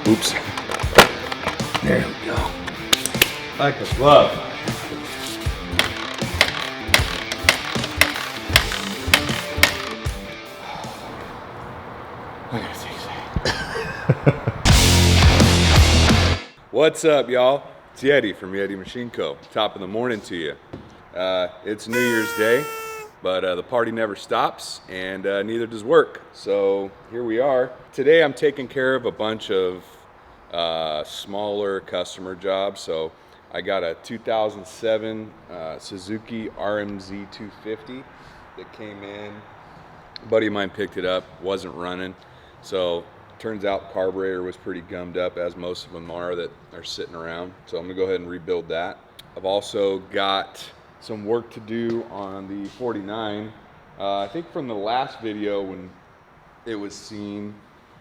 Oops. There we go. Like a glove. I gotta take that. What's up, y'all? It's Yeti from Yeti Machine Co. Top of the morning to you. It's New Year's Day, but the party never stops, and neither does work. So here we are. Today I'm taking care of a bunch of smaller customer jobs. So I got a 2007 Suzuki RMZ 250 that came in. A buddy of mine picked it up, wasn't running. So turns out carburetor was pretty gummed up, as most of them are that are sitting around. So I'm gonna go ahead and rebuild that. I've also got some work to do on the 49. I think from the last video when it was seen,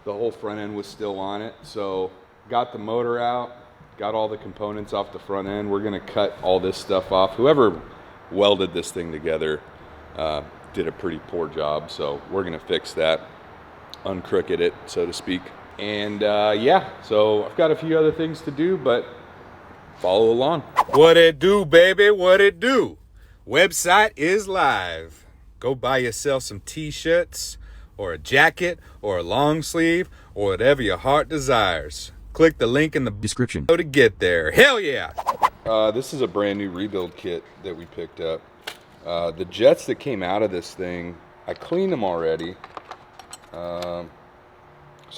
the whole front end was still on it. So got the motor out, got all the components off the front end. We're gonna cut all this stuff off. Whoever welded this thing together did a pretty poor job. So we're gonna fix that, uncrooked it, so to speak. And yeah, so I've got a few other things to do, but follow along. What it do, baby? What it do? Website is live. Go buy yourself some t-shirts or a jacket or a long sleeve or whatever your heart desires. Click the link in the description to get there. Hell yeah! This is a brand new rebuild kit that we picked up. The jets that came out of this thing, I cleaned them already. So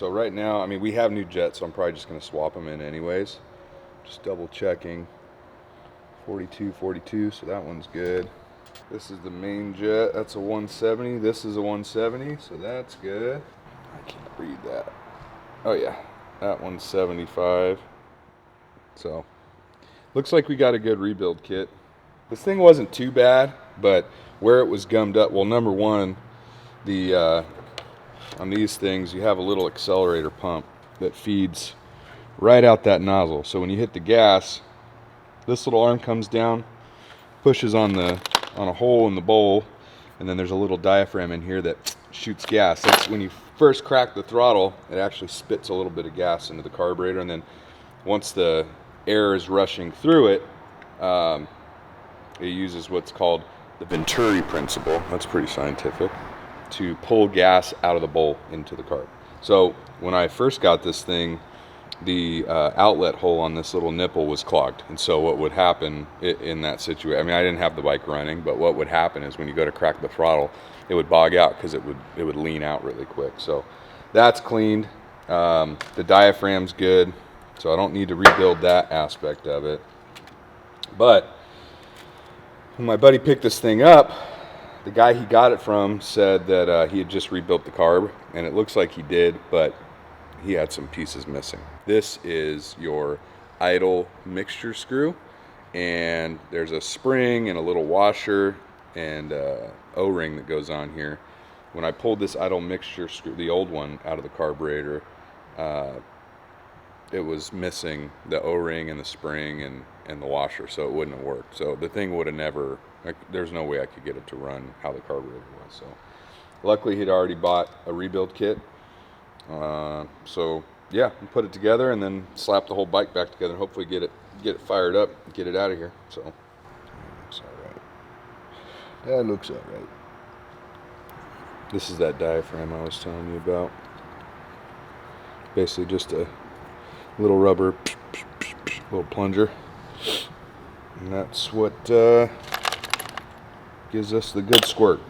right now, I mean, we have new jets, so I'm probably just going to swap them in anyways. Just double checking. 42, 42, so that one's good. This is the main jet. That's a 170. This is a 170, so that's good. I can't read that. Oh yeah, that one's 75. So looks like we got a good rebuild kit. This thing wasn't too bad, but where it was gummed up, well, number one, the on these things you have a little accelerator pump that feeds right out that nozzle. So when you hit the gas, this little arm comes down, pushes on a hole in the bowl, and then there's a little diaphragm in here that shoots gas. That's when you first crack the throttle, it actually spits a little bit of gas into the carburetor, and then once the air is rushing through it, it uses what's called the Venturi principle. That's pretty scientific, to pull gas out of the bowl into the carb. So when I first got this thing, the outlet hole on this little nipple was clogged. And so what would happen in that situation, I mean, I didn't have the bike running, but what would happen is when you go to crack the throttle, it would bog out because it would lean out really quick. So that's cleaned. The diaphragm's good, so I don't need to rebuild that aspect of it. But when my buddy picked this thing up, the guy he got it from said that he had just rebuilt the carb, and it looks like he did, but he had some pieces missing. This is your idle mixture screw, and there's a spring and a little washer and O-ring that goes on here. When I pulled this idle mixture screw, the old one, out of the carburetor, it was missing the O-ring and the spring and the washer, so it wouldn't have worked. So the thing would have never, there's no way I could get it to run how the carburetor was. So luckily he'd already bought a rebuild kit. So yeah, we put it together and then slap the whole bike back together and hopefully get it fired up and get it out of here. So looks all right. That looks all right. This is that diaphragm I was telling you about. Basically just a little rubber little plunger, and that's what gives us the good squirt.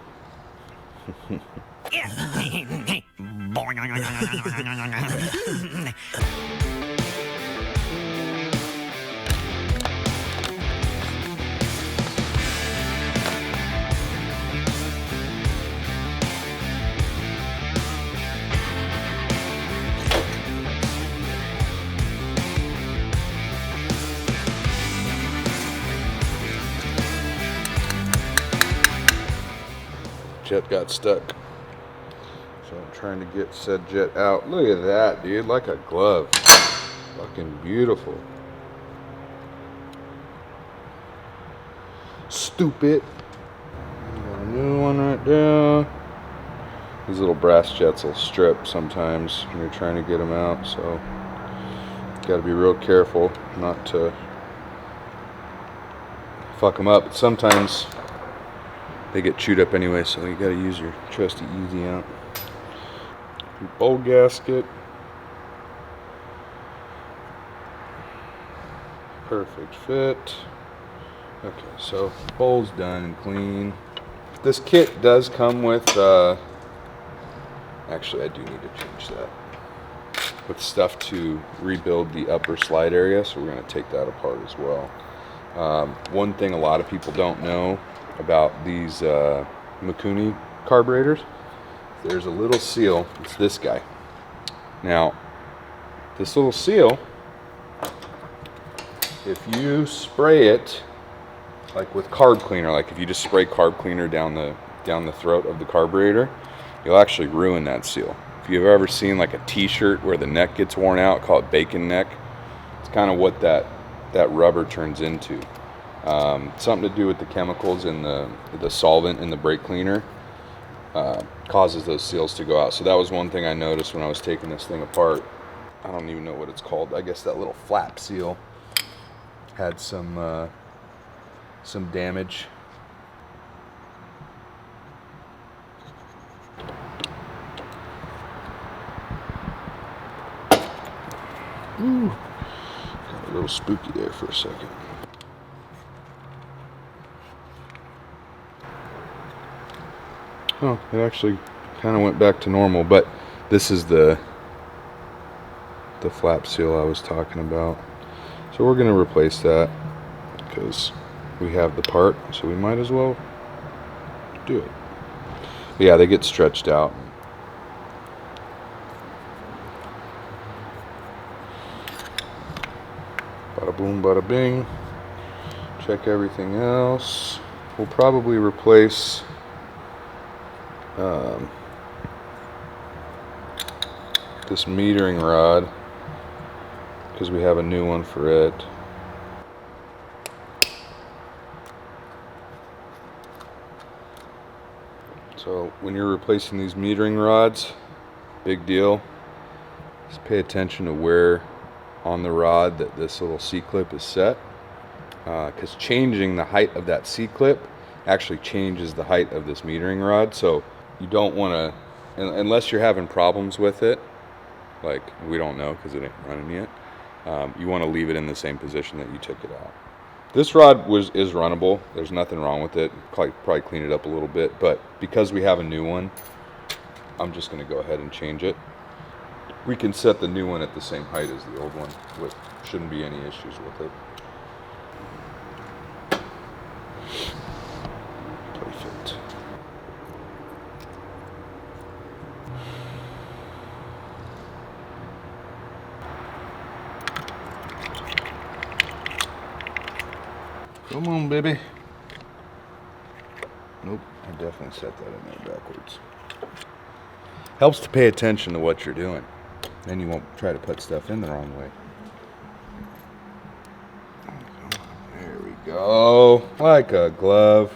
Jet got stuck, so I'm trying to get said jet out. Look at that, dude, like a glove. Fucking beautiful. Stupid. Got a new one right there. These little brass jets will strip sometimes when you're trying to get them out, so got to be real careful not to fuck them up. Sometimes they get chewed up anyway, so you got to use your trusty easy out. Your bowl gasket. Perfect fit. Okay, so bowl's done and clean. This kit does come with, actually I do need to change that, with stuff to rebuild the upper slide area, so we're going to take that apart as well. One thing a lot of people don't know about these Mikuni carburetors, there's a little seal, it's this guy. Now, this little seal, if you spray it like with carb cleaner, like if you just spray carb cleaner down the throat of the carburetor, you'll actually ruin that seal. If you've ever seen like a t-shirt where the neck gets worn out, call it bacon neck, it's kind of what that rubber turns into. Something to do with the chemicals in the solvent in the brake cleaner causes those seals to go out. So that was one thing I noticed when I was taking this thing apart. I don't even know what it's called. I guess that little flap seal had some damage. Ooh, got a little spooky there for a second. Oh, it actually kind of went back to normal, but this is the flap seal I was talking about. So we're going to replace that because we have the part, so we might as well do it. But yeah, they get stretched out. Bada boom, bada bing. Check everything else. We'll probably replace this metering rod because we have a new one for it. So when you're replacing these metering rods, big deal, just pay attention to where on the rod that this little C-clip is set, because changing the height of that C-clip actually changes the height of this metering rod. So you don't want to, unless you're having problems with it, like we don't know because it ain't running yet, you want to leave it in the same position that you took it out. This rod is runnable. There's nothing wrong with it. Probably clean it up a little bit, but because we have a new one, I'm just going to go ahead and change it. We can set the new one at the same height as the old one, which shouldn't be any issues with it. Perfect. Come on, baby. Nope, I definitely set that in there backwards. Helps to pay attention to what you're doing. Then you won't try to put stuff in the wrong way. There we go. Like a glove.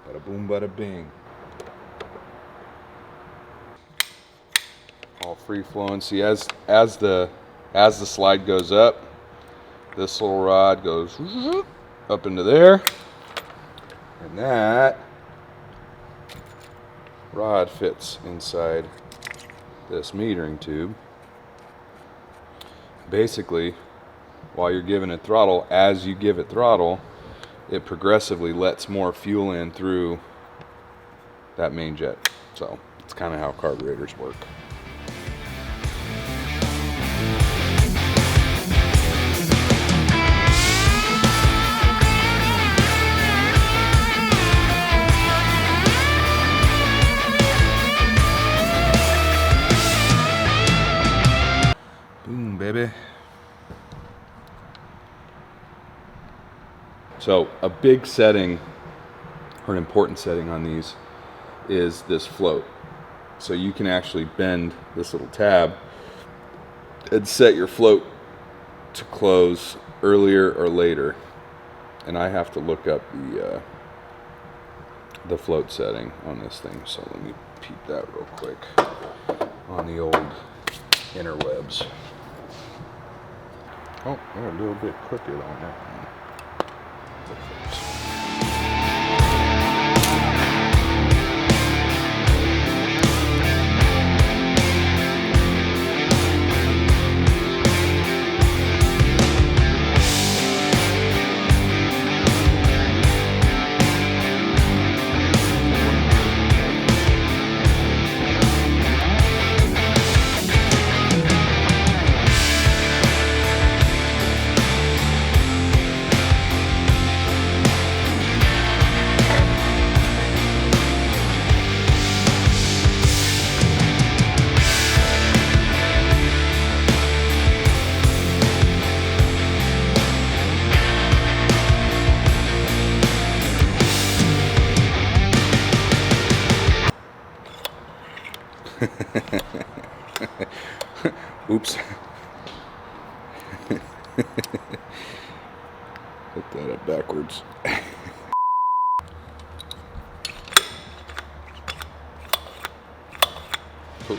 Bada boom, bada bing. All free flowing. See, as the slide goes up, this little rod goes up into there, and that rod fits inside this metering tube. Basically, while you're giving it throttle, as you give it throttle, it progressively lets more fuel in through that main jet. So it's kind of how carburetors work. Baby. So a big setting, or an important setting on these, is this float. So you can actually bend this little tab and set your float to close earlier or later. And I have to look up the float setting on this thing. So let me peep that real quick on the old interwebs. Oh, they're a little bit crooked on that one. Oops. Put that up backwards. Cool.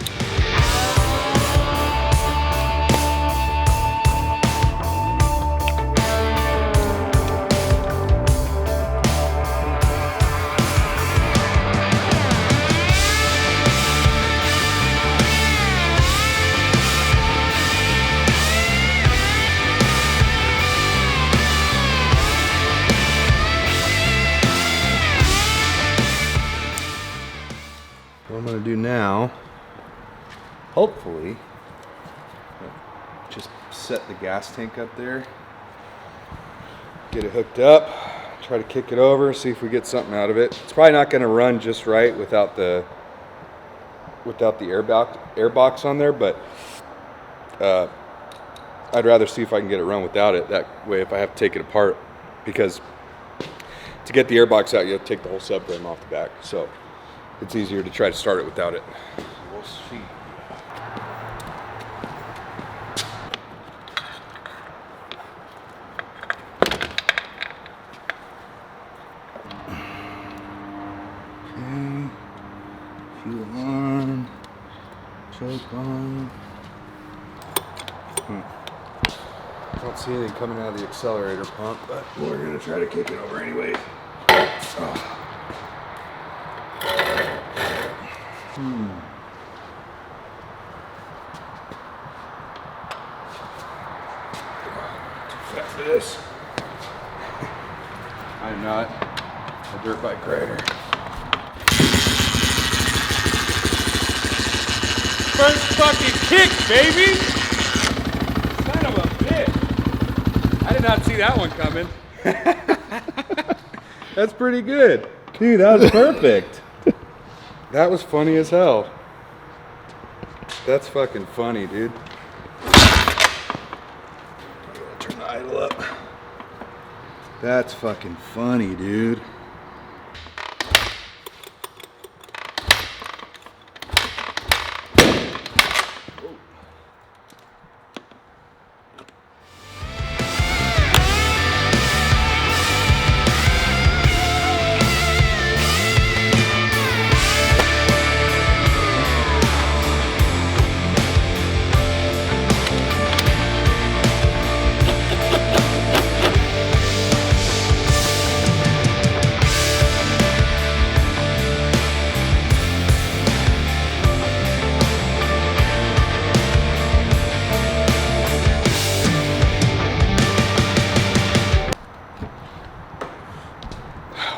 What I'm going to do now, hopefully, just set the gas tank up there, get it hooked up, try to kick it over, see if we get something out of it. It's probably not going to run just right without the air box on there, but I'd rather see if I can get it run without it. That way, if I have to take it apart, because to get the air box out, you have to take the whole subframe off the back. So it's easier to try to start it without it. We'll see. Okay. Fuel on. Choke on. Don't see anything coming out of the accelerator pump, but we're gonna try to kick it over anyway. Oh. Too fat for this. I am not a dirt bike rider. First fucking kick, baby! Son of a bitch! I did not see that one coming. That's pretty good. Dude, that was perfect. That was funny as hell. That's fucking funny, dude. Turn the idle up. That's fucking funny, dude.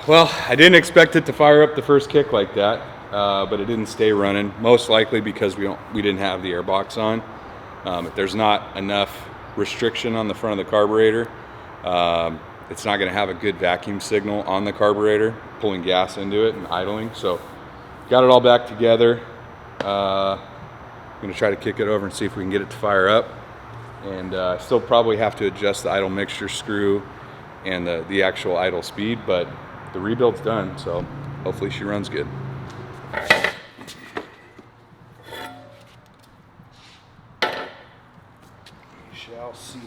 Well, I didn't expect it to fire up the first kick like that, but it didn't stay running. Most likely because we didn't have the airbox on. If there's not enough restriction on the front of the carburetor, it's not going to have a good vacuum signal on the carburetor, pulling gas into it and idling. So, got it all back together. I'm going to try to kick it over and see if we can get it to fire up. And still probably have to adjust the idle mixture screw and the actual idle speed, but the rebuild's done, so hopefully she runs good. We shall see.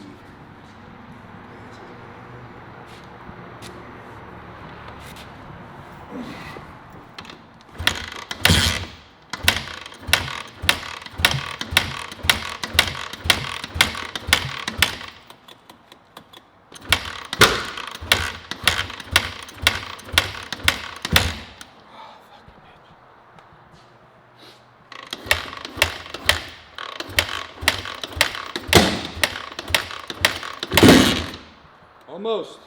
Almost.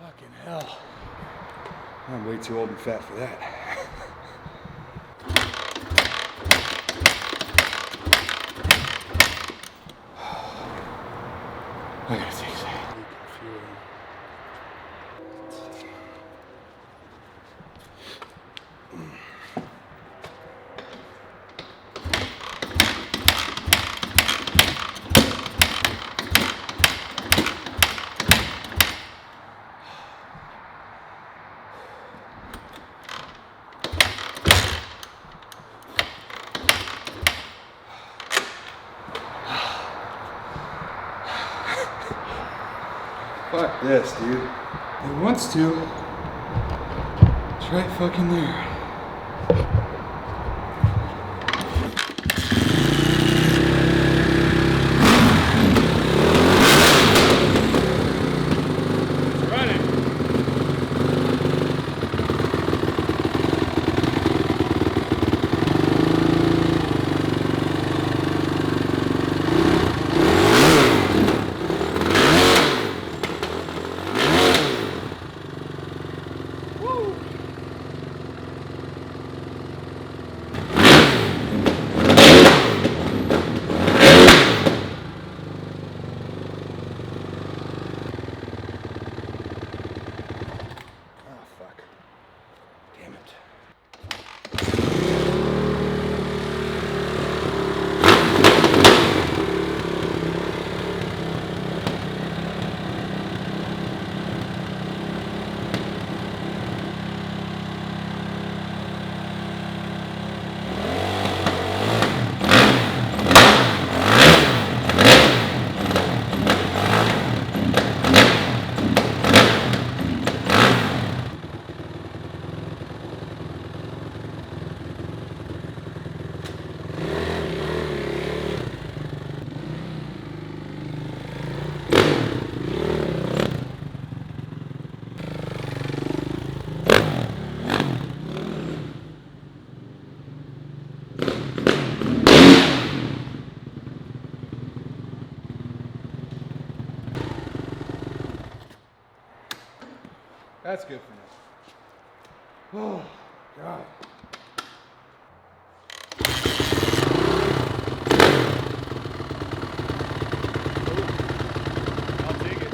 Fucking hell. I'm way too old and fat for that. I gotta take that. Fuck this, dude. It wants to. It's right fucking there. It's running. That's good for me. Oh, God. I'll take it.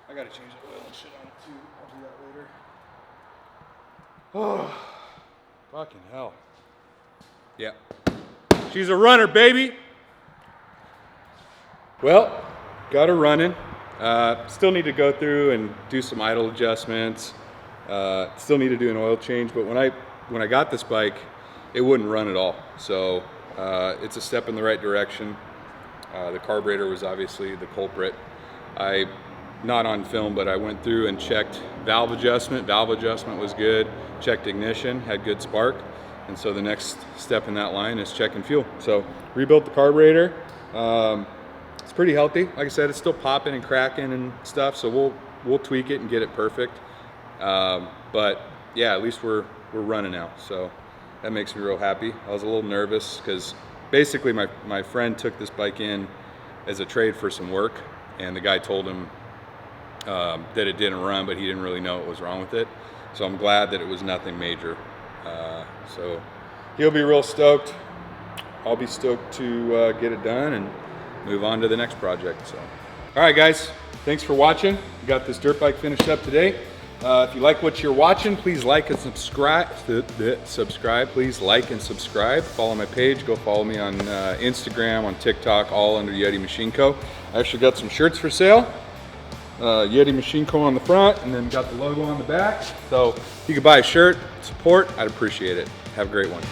I gotta change the oil and shit on it too. I'll do that later. Oh, fucking hell. Yeah. She's a runner, baby. Well, got her running. Still need to go through and do some idle adjustments. Still need to do an oil change, but when I got this bike, it wouldn't run at all. So it's a step in the right direction. The carburetor was obviously the culprit. Not on film, but I went through and checked valve adjustment. Valve adjustment was good. Checked ignition, had good spark. And so the next step in that line is checking fuel. So rebuilt the carburetor. It's pretty healthy. Like I said, it's still popping and cracking and stuff. So we'll tweak it and get it perfect. But yeah, at least we're running now. So that makes me real happy. I was a little nervous because basically my friend took this bike in as a trade for some work, and the guy told him that it didn't run, but he didn't really know what was wrong with it. So I'm glad that it was nothing major. So he'll be real stoked. I'll be stoked to get it done and move on to the next project. So, all right, guys, thanks for watching. We got this dirt bike finished up today. If you like what you're watching, please like and subscribe. Please like and subscribe. Follow my page. Go follow me on Instagram, on TikTok, all under Yeti Machine Co. I actually got some shirts for sale. Yeti Machine Co. on the front, and then got the logo on the back. So if you could buy a shirt, support, I'd appreciate it. Have a great one.